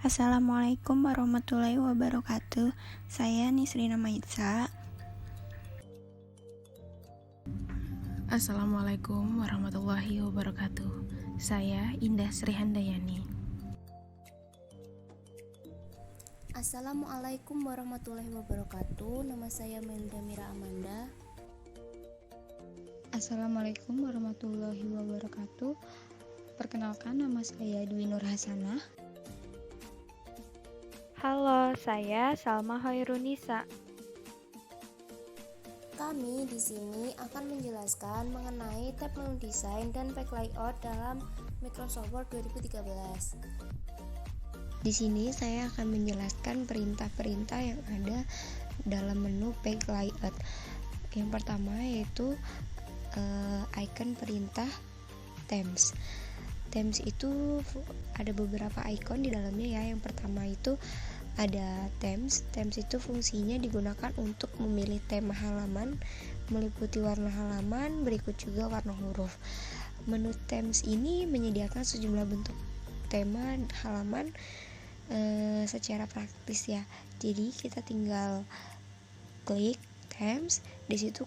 Assalamualaikum warahmatullahi wabarakatuh. Saya Nisrina Maitza. Assalamualaikum warahmatullahi wabarakatuh. Saya Indah Sri Handayani. Assalamualaikum warahmatullahi wabarakatuh. Nama saya Melda Mira Amanda. Assalamualaikum warahmatullahi wabarakatuh. Perkenalkan, nama saya Dwi Nur Hasanah. Halo, saya Salma Hoirunisa. Kami di sini akan menjelaskan mengenai tab menu desain dan page layout dalam Microsoft Word 2013. Di sini saya akan menjelaskan perintah-perintah yang ada dalam menu page layout. Yang pertama yaitu icon perintah themes. Themes itu ada beberapa icon di dalamnya ya. Yang pertama itu ada themes. Themes itu fungsinya digunakan untuk memilih tema halaman, meliputi warna halaman, berikut juga warna huruf. Menu themes ini menyediakan sejumlah bentuk tema halaman secara praktis ya. Jadi kita tinggal klik themes, di situ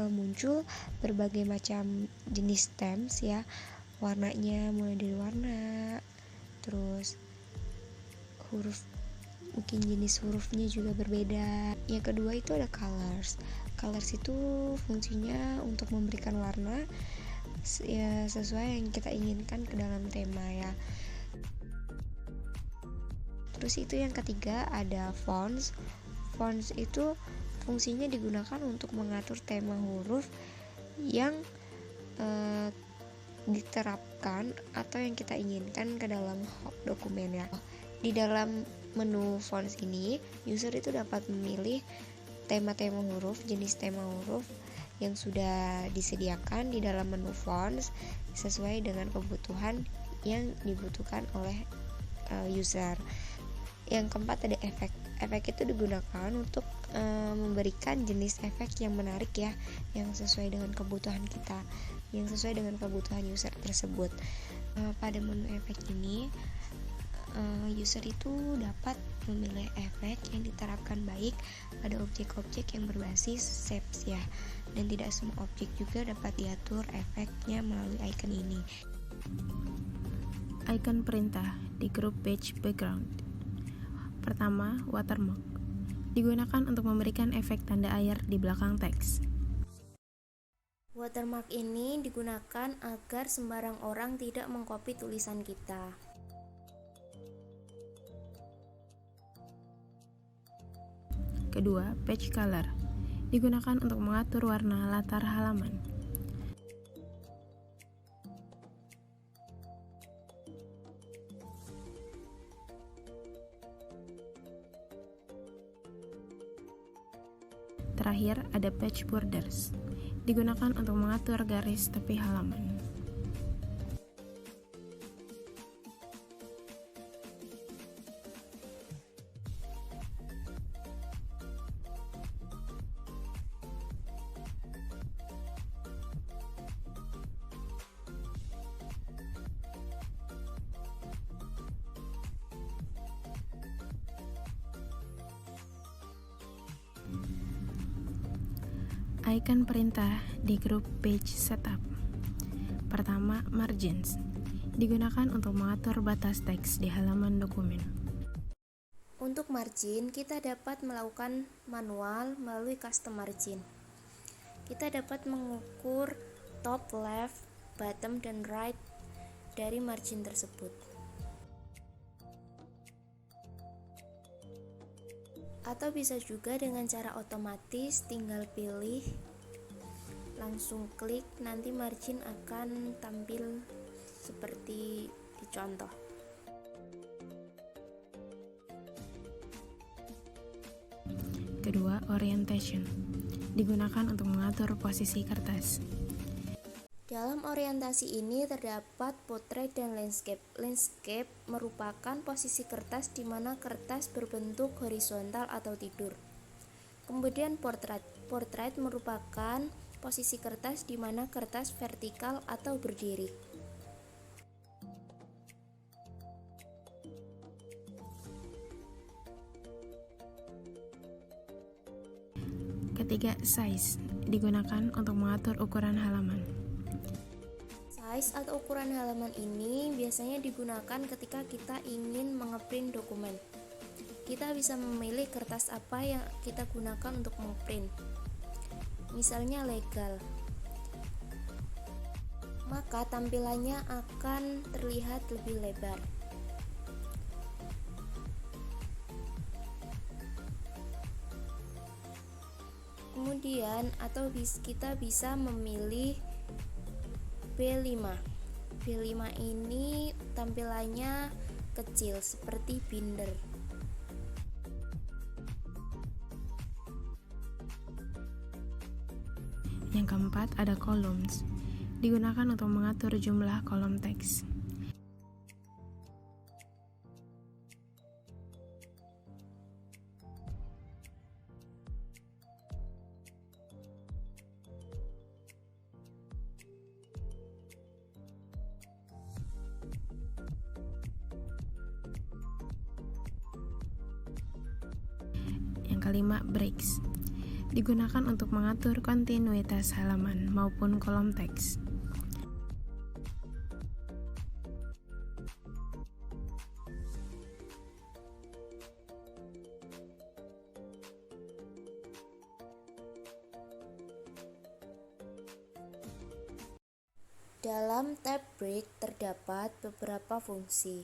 muncul berbagai macam jenis themes ya. Warnanya mulai dari warna, terus huruf, mungkin jenis hurufnya juga berbeda. Yang kedua itu ada colors. Colors itu fungsinya untuk memberikan warna ya, sesuai yang kita inginkan ke dalam tema ya. Terus itu yang ketiga ada fonts. Fonts itu fungsinya digunakan untuk mengatur tema huruf yang diterapkan atau yang kita inginkan ke dalam dokumen ya. Di dalam menu fonts ini, user itu dapat memilih tema-tema huruf, jenis tema huruf yang sudah disediakan di dalam menu fonts sesuai dengan kebutuhan yang dibutuhkan oleh user. Yang keempat ada efek. Efek itu digunakan untuk memberikan jenis efek yang menarik ya, yang sesuai dengan kebutuhan kita, yang sesuai dengan kebutuhan user tersebut. Pada menu efek ini user itu dapat memilih efek yang diterapkan baik pada objek-objek yang berbasis shapes ya, dan tidak semua objek juga dapat diatur efeknya melalui icon ini. Icon perintah di grup page background. Pertama, watermark. Digunakan untuk memberikan efek tanda air di belakang teks. Watermark ini digunakan agar sembarang orang tidak mengcopy tulisan kita. Kedua, page color. Digunakan untuk mengatur warna latar halaman. Terakhir, ada page borders. Digunakan untuk mengatur garis tepi halaman. Icon perintah di grup page setup. Pertama, margins. Digunakan untuk mengatur batas teks di halaman dokumen. Untuk margin, kita dapat melakukan manual melalui custom margin. Kita dapat mengukur top, left, bottom, dan right dari margin tersebut. Atau bisa juga dengan cara otomatis, tinggal pilih, langsung klik, nanti margin akan tampil seperti di contoh. Kedua, orientation. Digunakan untuk mengatur posisi kertas. Dalam orientasi ini terdapat portrait dan landscape. Landscape merupakan posisi kertas di mana kertas berbentuk horizontal atau tidur. Kemudian portrait. Portrait merupakan posisi kertas di mana kertas vertikal atau berdiri. Ketiga, size digunakan untuk mengatur ukuran halaman. Size atau ukuran halaman ini biasanya digunakan ketika kita ingin mengeprint dokumen. Kita bisa memilih kertas apa yang kita gunakan untuk mengeprint. Misalnya legal. Maka tampilannya akan terlihat lebih lebar. Kemudian kita bisa memilih B5. B5 ini tampilannya kecil seperti binder. Yang keempat ada columns, digunakan untuk mengatur jumlah kolom teks. Yang kelima, breaks, digunakan untuk mengatur kontinuitas halaman maupun kolom teks. Dalam tab break terdapat beberapa fungsi,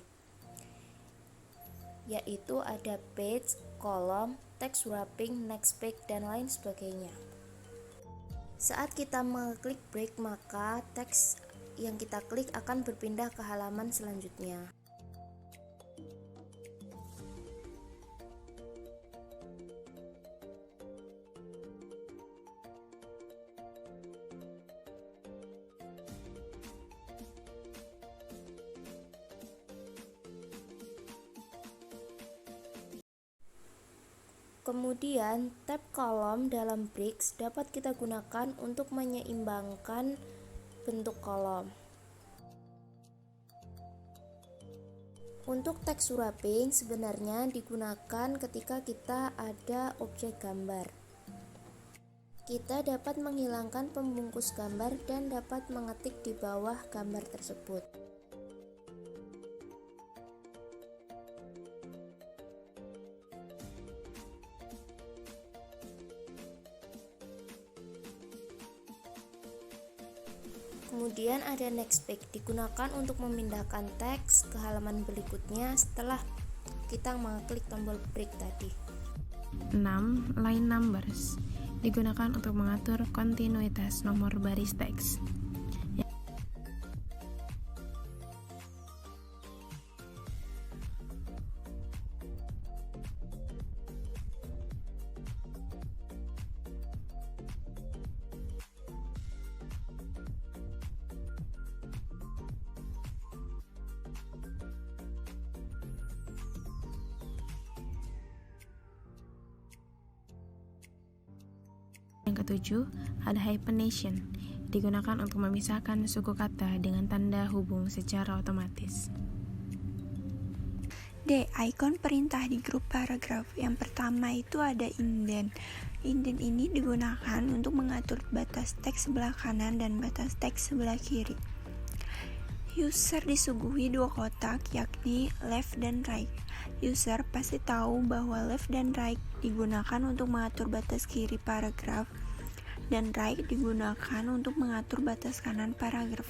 yaitu ada page, kolom, text wrapping, next page, dan lain sebagainya. Saat kita mengklik break, maka teks yang kita klik akan berpindah ke halaman selanjutnya. Kemudian, tab kolom dalam breaks dapat kita gunakan untuk menyeimbangkan bentuk kolom. Untuk text wrapping sebenarnya digunakan ketika kita ada objek gambar. Kita dapat menghilangkan pembungkus gambar dan dapat mengetik di bawah gambar tersebut. Kemudian ada next page, digunakan untuk memindahkan teks ke halaman berikutnya setelah kita mengklik tombol break tadi. 6. Line numbers, digunakan untuk mengatur kontinuitas nomor baris teks. Yang ketujuh, ada hyphenation, digunakan untuk memisahkan suku kata dengan tanda hubung secara otomatis. D. Icon perintah di grup paragraf. Yang pertama itu ada indent. Indent ini digunakan untuk mengatur batas teks sebelah kanan dan batas teks sebelah kiri. User disuguhi dua kotak, yakni left dan right. User pasti tahu bahwa left dan right digunakan untuk mengatur batas kiri paragraf dan right digunakan untuk mengatur batas kanan paragraf.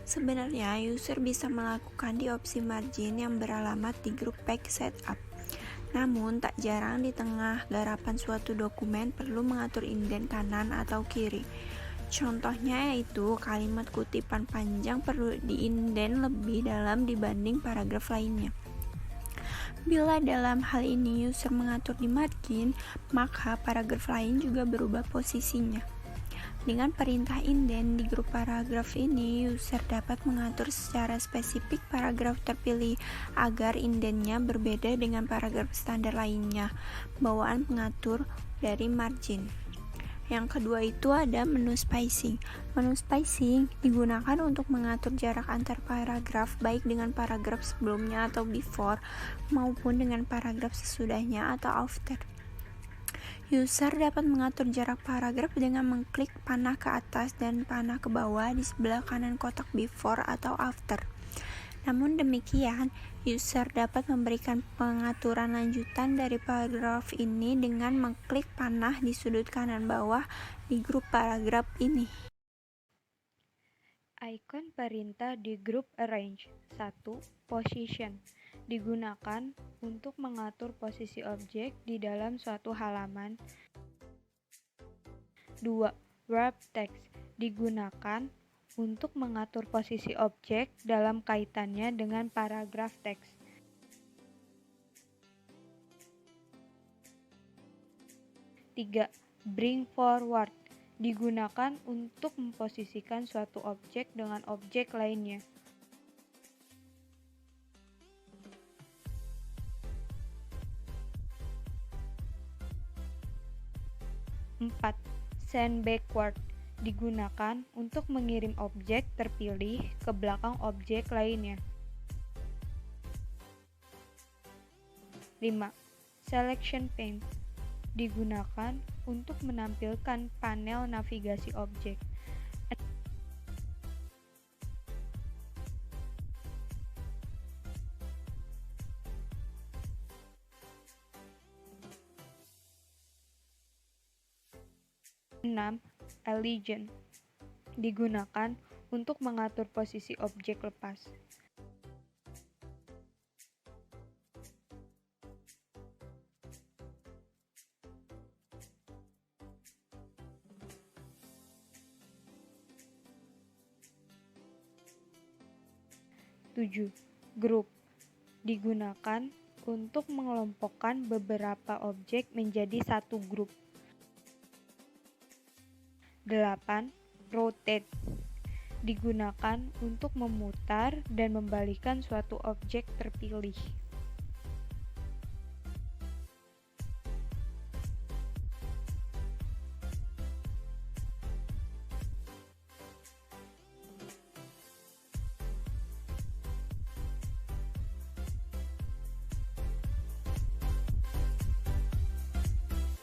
Sebenarnya user bisa melakukan di opsi margin yang beralamat di grup page setup. Namun tak jarang di tengah garapan suatu dokumen perlu mengatur indent kanan atau kiri. Contohnya yaitu kalimat kutipan panjang perlu diinden lebih dalam dibanding paragraf lainnya. Bila dalam hal ini user mengatur di margin, maka paragraf lain juga berubah posisinya. Dengan perintah indent di grup paragraf ini, user dapat mengatur secara spesifik paragraf terpilih agar indentnya berbeda dengan paragraf standar lainnya. Bawaan pengatur dari margin. Yang kedua itu ada menu spacing. Menu spacing digunakan untuk mengatur jarak antar paragraf baik dengan paragraf sebelumnya atau before maupun dengan paragraf sesudahnya atau after. User dapat mengatur jarak paragraf dengan mengklik panah ke atas dan panah ke bawah di sebelah kanan kotak before atau after. Namun demikian, user dapat memberikan pengaturan lanjutan dari paragraf ini dengan mengklik panah di sudut kanan bawah di grup paragraf ini. Icon perintah di grup arrange. 1. Position. Digunakan untuk mengatur posisi objek di dalam suatu halaman. 2. Wrap text. Digunakan untuk mengatur posisi objek dalam kaitannya dengan paragraf teks. 3. Bring forward. Digunakan untuk memposisikan suatu objek dengan objek lainnya. 4. Send backward. Digunakan untuk mengirim objek terpilih ke belakang objek lainnya. 5. Selection pane. Digunakan untuk menampilkan panel navigasi objek. 6. Align. Digunakan untuk mengatur posisi objek lepas. 7. Group. Digunakan untuk mengelompokkan beberapa objek menjadi satu grup. 8. Rotate. Digunakan untuk memutar dan membalikan suatu objek terpilih.